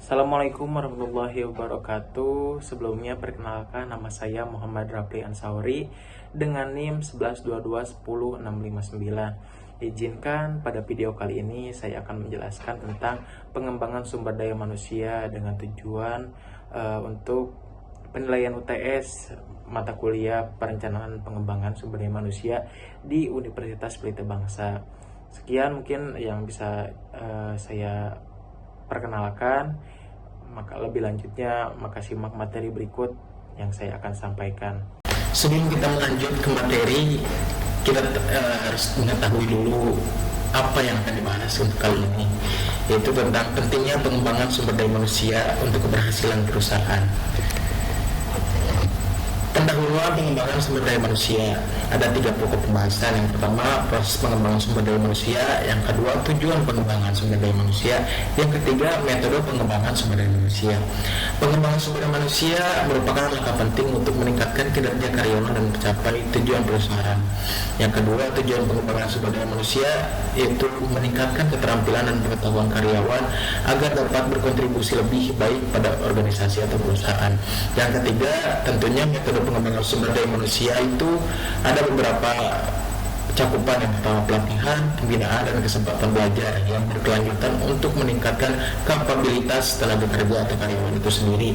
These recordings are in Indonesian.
Assalamualaikum warahmatullahi wabarakatuh. Sebelumnya perkenalkan, nama saya Muhammad Rafli Ansauri dengan NIM 1122100659. Izinkan pada video kali ini saya akan menjelaskan tentang pengembangan sumber daya manusia dengan tujuan untuk penilaian UTS mata kuliah perencanaan pengembangan sumber daya manusia di Universitas Pelita Bangsa. Sekian mungkin yang bisa saya perkenalkan. Maka lebih lanjutnya maka simak materi berikut yang saya akan sampaikan. Sebelum kita lanjut ke materi, kita harus mengetahui dulu apa yang akan dibahas untuk kali ini, yaitu tentang pentingnya pengembangan sumber daya manusia untuk keberhasilan perusahaan. Pendahuluan pengembangan sumber daya manusia. Ada 3 pokok pembahasan. Yang pertama, proses pengembangan sumber daya manusia. Yang kedua, tujuan pengembangan sumber daya manusia. Yang ketiga, metode pengembangan sumber daya manusia. Pengembangan sumber daya manusia merupakan langkah penting untuk meningkatkan kinerja karyawan dan mencapai tujuan perusahaan. Yang kedua, tujuan pengembangan sumber daya manusia yaitu meningkatkan keterampilan dan pengetahuan karyawan agar dapat berkontribusi lebih baik pada organisasi atau perusahaan. Yang ketiga, tentunya metode pengembangan sumber daya manusia itu ada beberapa cakupan. Yang pertama, pelatihan, pembinaan, dan kesempatan belajar yang berkelanjutan untuk meningkatkan kapabilitas tenaga kerja atau karyawan itu sendiri.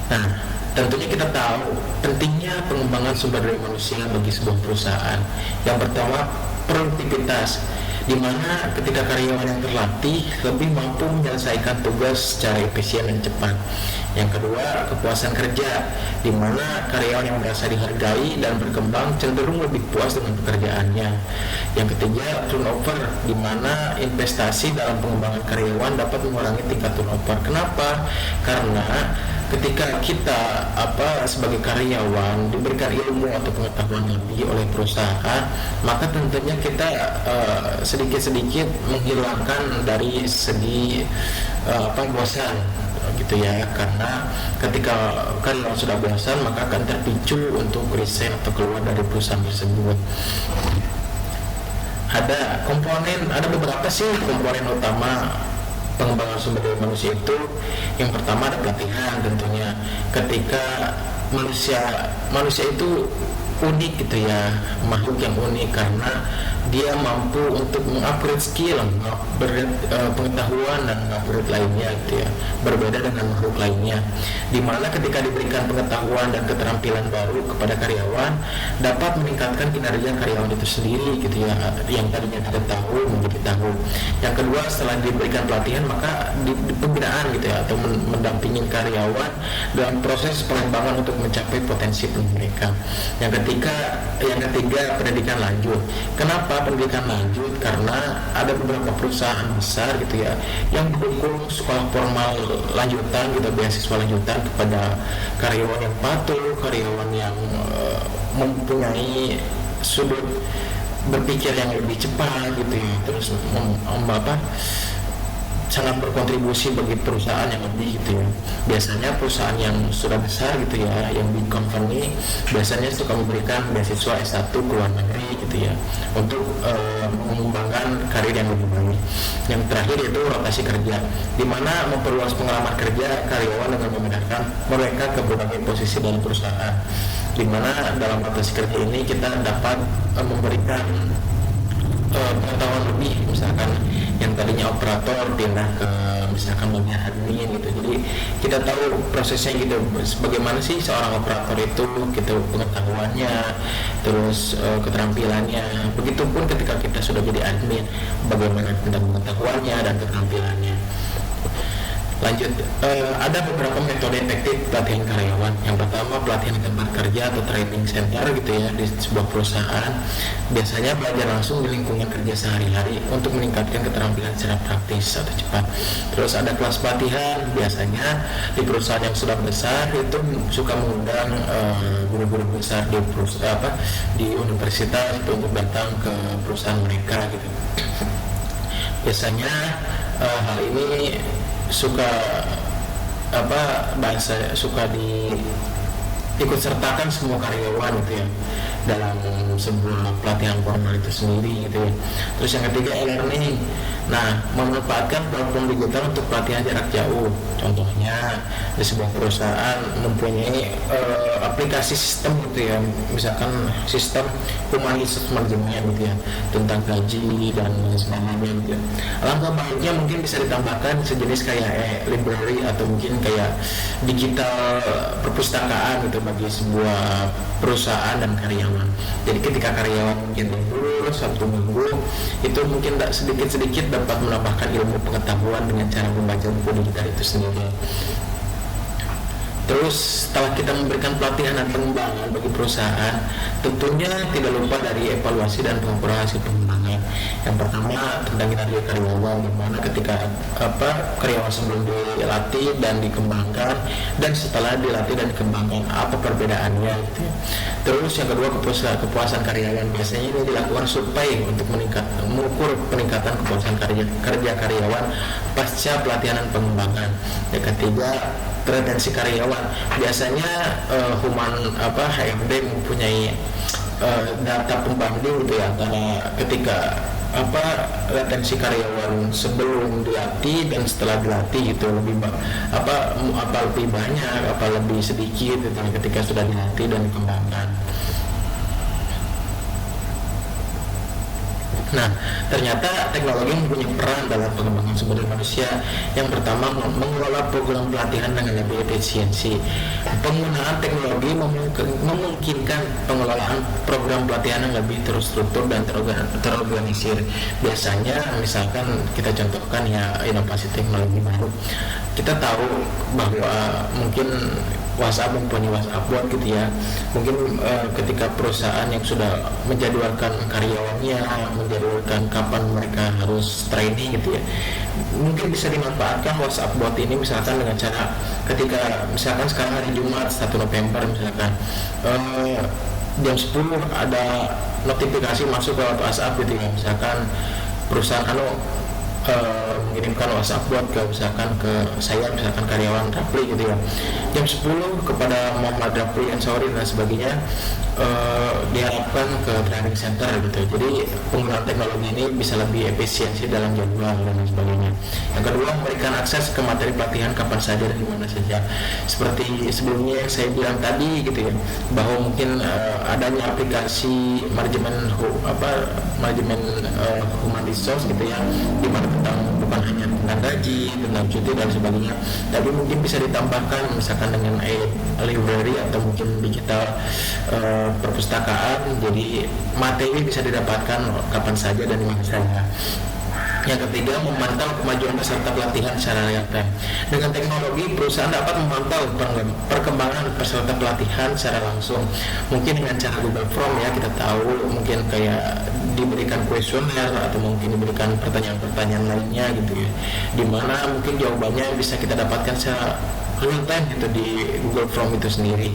Nah, tentunya kita tahu pentingnya pengembangan sumber daya manusia bagi sebuah perusahaan. Yang pertama, produktivitas, di mana ketika karyawan yang terlatih lebih mampu menyelesaikan tugas secara efisien dan cepat. Yang kedua, kepuasan kerja, di mana karyawan yang merasa dihargai dan berkembang cenderung lebih puas dengan pekerjaannya. Yang ketiga, turnover, di mana investasi dalam pengembangan karyawan dapat mengurangi tingkat turnover. Kenapa? Karena ketika kita sebagai karyawan diberikan ilmu atau pengetahuan lebih oleh perusahaan, maka tentunya kita sedikit-sedikit menghilangkan dari segi bosan gitu ya, karena ketika karyawan sudah bosan maka akan terpicu untuk resign atau keluar dari perusahaan tersebut. Ada beberapa sih komponen utama pengembangan sumber daya manusia itu. Yang pertama ada pelatihan. Tentunya ketika manusia itu unik gitu ya, makhluk yang unik karena dia mampu untuk mengupgrade skill, pengetahuan dan mengupgrade lainnya gitu ya, berbeda dengan makhluk lainnya, dimana ketika diberikan pengetahuan dan keterampilan baru kepada karyawan dapat meningkatkan kinerja karyawan itu sendiri gitu ya, yang tadinya tidak tahu menjadi tahu. Yang kedua, setelah diberikan pelatihan maka di pembinaan gitu ya, atau mendampingi karyawan dalam proses pengembangan untuk mencapai potensi mereka. Yang ketiga, pendidikan lanjut. Kenapa pendidikan lanjut? Karena ada beberapa perusahaan besar gitu ya yang mendukung sekolah formal lanjutan gitu, beasiswa lanjutan kepada karyawan yang patuh, karyawan yang mempunyai sudut berpikir yang lebih cepat gitu ya, terus sangat berkontribusi bagi perusahaan yang lebih gitu ya. Biasanya perusahaan yang sudah besar gitu ya, yang big company, biasanya suka memberikan beasiswa S1 ke luar negeri gitu ya, untuk mengembangkan karir yang lebih baik. Yang terakhir yaitu rotasi kerja, di mana memperluas pengalaman kerja karyawan dengan memindahkan mereka ke berbagai posisi dalam perusahaan, di mana dalam rotasi kerja ini kita dapat memberikan pengetahuan lebih, misalkan yang tadinya operator pindah ke misalkan bagian admin gitu. Jadi kita tahu prosesnya gitu, bagaimana sih seorang operator itu gitu, pengetahuannya, terus keterampilannya. Begitupun ketika kita sudah jadi admin, bagaimana tentang pengetahuannya dan keterampilannya. Lanjut, ada beberapa metode efektif pelatihan karyawan. Yang pertama, pelatihan di tempat kerja atau training center gitu ya, di sebuah perusahaan. Biasanya belajar langsung di lingkungan kerja sehari-hari untuk meningkatkan keterampilan secara praktis atau cepat. Terus ada kelas pelatihan, biasanya di perusahaan yang sudah besar itu suka mengundang guru-guru besar di universitas itu untuk datang ke perusahaan mereka gitu. Biasanya hal ini suka ikut sertakan semua karyawan gitu ya dalam sebuah pelatihan formal itu sendiri gitu ya. Terus yang ketiga, e-learning. Nah, memanfaatkan platform digital untuk pelatihan jarak jauh. Contohnya di sebuah perusahaan mempunyai aplikasi sistem gitu ya, misalkan sistem human resource management gitu ya, tentang gaji dan sebagainya gitu ya. Alangkah baiknya mungkin bisa ditambahkan sejenis kayak library atau mungkin kayak digital perpustakaan gitu bagi sebuah perusahaan dan karyawan. Jadi ketika karyawan mungkin libur 1 minggu, itu mungkin sedikit-sedikit dapat menambahkan ilmu pengetahuan dengan cara membaca buku digital itu sendiri. Terus setelah kita memberikan pelatihan dan pengembangan bagi perusahaan, tentunya tidak lupa dari evaluasi dan pengukuran hasil pengembangan. Yang pertama tentang kinerja karyawan, dimana ketika karyawan sebelum dilatih dan dikembangkan dan setelah dilatih dan dikembangkan apa perbedaannya gitu ya. Terus yang kedua kepuasan karyawan, biasanya ini dilakukan survei untuk mengukur peningkatan kepuasan kerja karyawan pasca pelatihan dan pengembangan. Yang ketiga retensi karyawan, biasanya HRD mempunyai data pembanding gitu ya, antara ketika retensi karyawan sebelum dilatih dan setelah dilatih itu lebih lebih banyak apa lebih sedikit gitu, ketika sudah dilatih dan dikembangkan. Nah, ternyata teknologi mempunyai peran dalam pengembangan sumber daya manusia. Yang pertama, mengelola program pelatihan dengan lebih efisiensi. Penggunaan teknologi memungkinkan pengelolaan program pelatihan yang lebih terstruktur dan terorganisir. Biasanya, misalkan kita contohkan ya inovasi teknologi baru. Kita tahu bahwa mungkin WhatsApp mempunyai WhatsApp bot gitu ya. Mungkin ketika perusahaan yang sudah menjadwalkan karyawannya, menjadwalkan kapan mereka harus training gitu ya, mungkin bisa dimanfaatkan WhatsApp bot ini misalkan dengan cara ketika misalkan sekarang hari Jumat 1 November misalkan jam 10 ada notifikasi masuk ke WhatsApp gitu ya, misalkan perusahaan mengirimkan WhatsApp buat misalkan ke saya, misalkan karyawan Rapli gitu ya, jam 10 kepada Muhammad Rapli Ansori dan sebagainya, diharapkan ke training center gitu. Jadi penggunaan teknologi ini bisa lebih efisiensi dalam jadwal dan sebagainya. Yang kedua, memberikan akses ke materi pelatihan kapan saja dan dimana saja. Seperti sebelumnya yang saya bilang tadi gitu ya, bahwa mungkin adanya aplikasi manajemen human resource gitu ya, dimana bukan hanya tentang gaji, tentang cuti dan sebagainya, tapi mungkin bisa ditambahkan misalkan dengan library atau mungkin digital perpustakaan, jadi materi bisa didapatkan kapan saja dan dimana saja. Yang ketiga, memantau kemajuan peserta pelatihan secara real time. Dengan teknologi, perusahaan dapat memantau perkembangan peserta pelatihan secara langsung. Mungkin dengan cara Google Form ya, kita tahu mungkin kayak diberikan kuesioner atau mungkin diberikan pertanyaan-pertanyaan lainnya gitu ya, dimana mungkin jawabannya bisa kita dapatkan secara real time gitu di Google Form itu sendiri.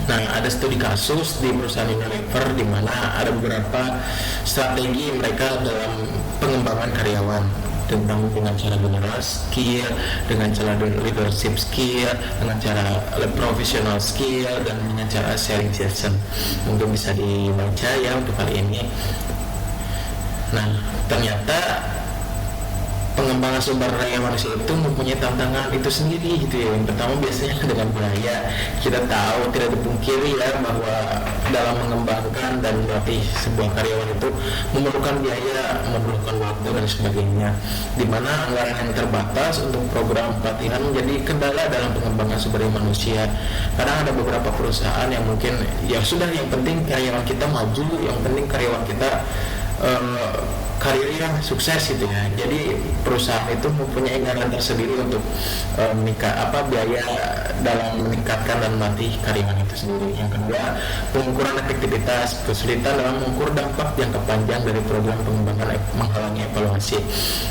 Nah, ada studi kasus di perusahaan Unilever di mana ada beberapa strategi mereka dalam pengembangan karyawan dengan cara general skill, dengan cara leadership skill, dengan cara professional skill, dan dengan cara sharing session. Mungkin bisa dibaca ya untuk kali ini. Nah, ternyata pengembangan sumber daya manusia itu mempunyai tantangan itu sendiri gitu ya. Yang pertama biasanya dengan biaya. Kita tahu, tidak dipungkiri ya, bahwa dalam mengembangkan dan melatih sebuah karyawan itu memerlukan biaya, memerlukan waktu dan sebagainya, dimana anggaran yang terbatas untuk program pelatihan menjadi kendala dalam pengembangan sumber daya manusia. Karena ada beberapa perusahaan yang mungkin ya sudah, yang penting karyawan kita maju, yang penting karyawan kita karirnya sukses gitu ya. Jadi perusahaan itu mempunyai anggaran tersendiri untuk biaya dalam meningkatkan dan melatih karyawan itu sendiri. Yang kedua, pengukuran efektivitas, kesulitan dalam mengukur dampak jangka panjang dari program pengembangan menghalangi evaluasi.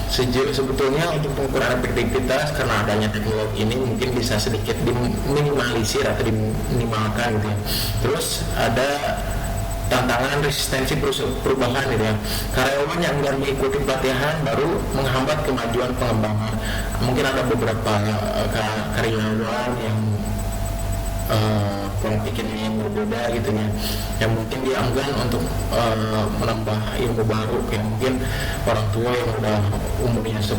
Sebetulnya untuk pengukuran efektivitas, karena adanya teknologi ini mungkin bisa sedikit diminimalisir atau diminimalkan gitu ya. Terus ada tantangan resistensi perubahan gitu ya. Karyawan yang enggan mengikuti pelatihan baru menghambat kemajuan pengembangan. Mungkin ada beberapa karyawan yang pola pikirnya yang berbeda gitu ya, yang mungkin dia enggan untuk menambah ilmu baru. Kayak mungkin orang tua yang udah umurnya 10,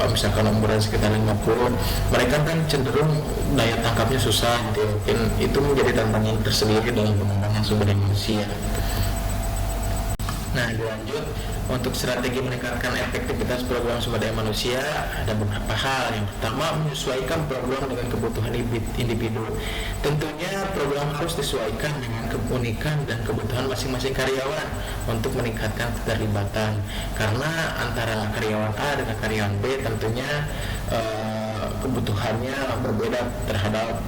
misalkan umurnya sekitar 50, mereka kan cenderung daya tangkapnya susah gitu ya. Mungkin itu menjadi tantangan tersendiri dalam pengembangan sumber daya manusia. Nah, lanjut untuk strategi meningkatkan efektivitas program sumber daya manusia ada beberapa hal. Yang pertama, menyesuaikan program dengan kebutuhan individu. Tentunya program harus disesuaikan dengan keunikan dan kebutuhan masing-masing karyawan untuk meningkatkan keterlibatan. Karena antara karyawan A dengan karyawan B tentunya kebutuhannya berbeda terhadap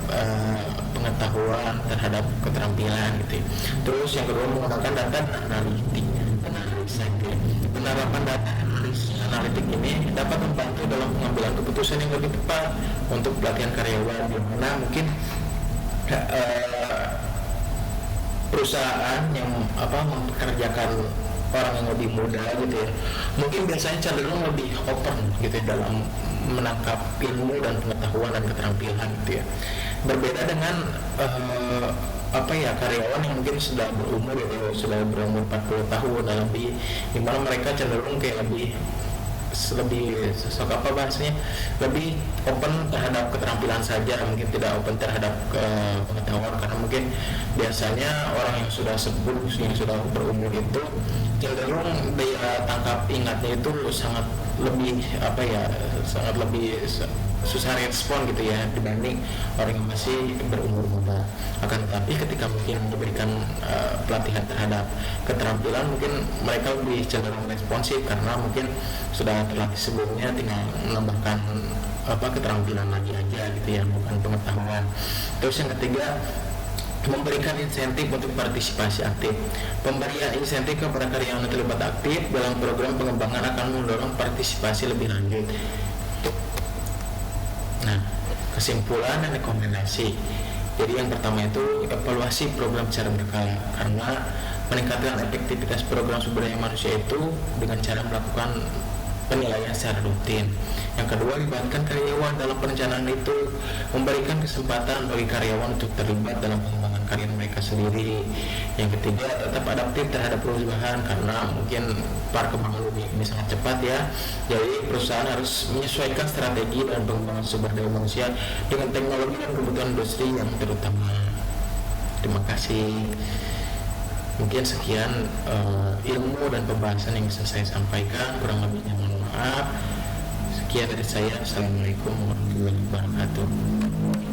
pengetahuan, terhadap keterampilan gitu. Terus yang kedua, menggunakan data analitik. Penerapan data analitik ini dapat membantu dalam pengambilan keputusan yang lebih tepat untuk pelatihan karyawan, di mana mungkin perusahaan yang mempekerjakan orang yang lebih muda gitu ya, mungkin biasanya cenderung lebih open gitu ya dalam menangkap ilmu dan pengetahuan dan keterampilan gitu ya. Berbeda dengan karyawan yang mungkin sudah berumur gitu, sudah berumur 40 tahun dan lebih, dimana mereka cenderung kayak lebih lebih open terhadap keterampilan saja, mungkin tidak open terhadap pengetahuan, karena mungkin biasanya orang yang sudah sepuh, yang sudah berumur itu cenderung daya tangkap ingatnya itu sangat lebih susah respon gitu ya dibanding orang yang masih berumur muda. Akan tetapi ketika mungkin diberikan pelatihan terhadap keterampilan, mungkin mereka lebih cenderung responsif karena mungkin sudah terlatih sebelumnya, tinggal menambahkan keterampilan lagi aja gitu ya, bukan pengetahuan. Terus yang ketiga, memberikan insentif untuk partisipasi aktif. Pemberian insentif kepada karyawan yang terlibat aktif dalam program pengembangan akan mendorong partisipasi lebih lanjut. Nah, kesimpulan dan rekomendasi. Jadi yang pertama itu evaluasi program secara berkala, karena meningkatkan efektivitas program sumber daya manusia itu dengan cara melakukan penilaian secara rutin. Yang kedua, libatkan karyawan dalam perencanaan itu, memberikan kesempatan bagi karyawan untuk terlibat dalam pengembangan karya mereka sendiri. Yang ketiga, tetap adaptif terhadap perubahan, karena mungkin perkembangan ini sangat cepat ya. Jadi perusahaan harus menyesuaikan strategi dan pengembangan sumber daya manusia dengan teknologi dan kebutuhan industri yang terutama. Terima kasih. Mungkin sekian ilmu dan pembahasan yang bisa saya sampaikan, kurang lebihnya mohon maaf. Sekian dari saya. Assalamualaikum warahmatullahi wabarakatuh.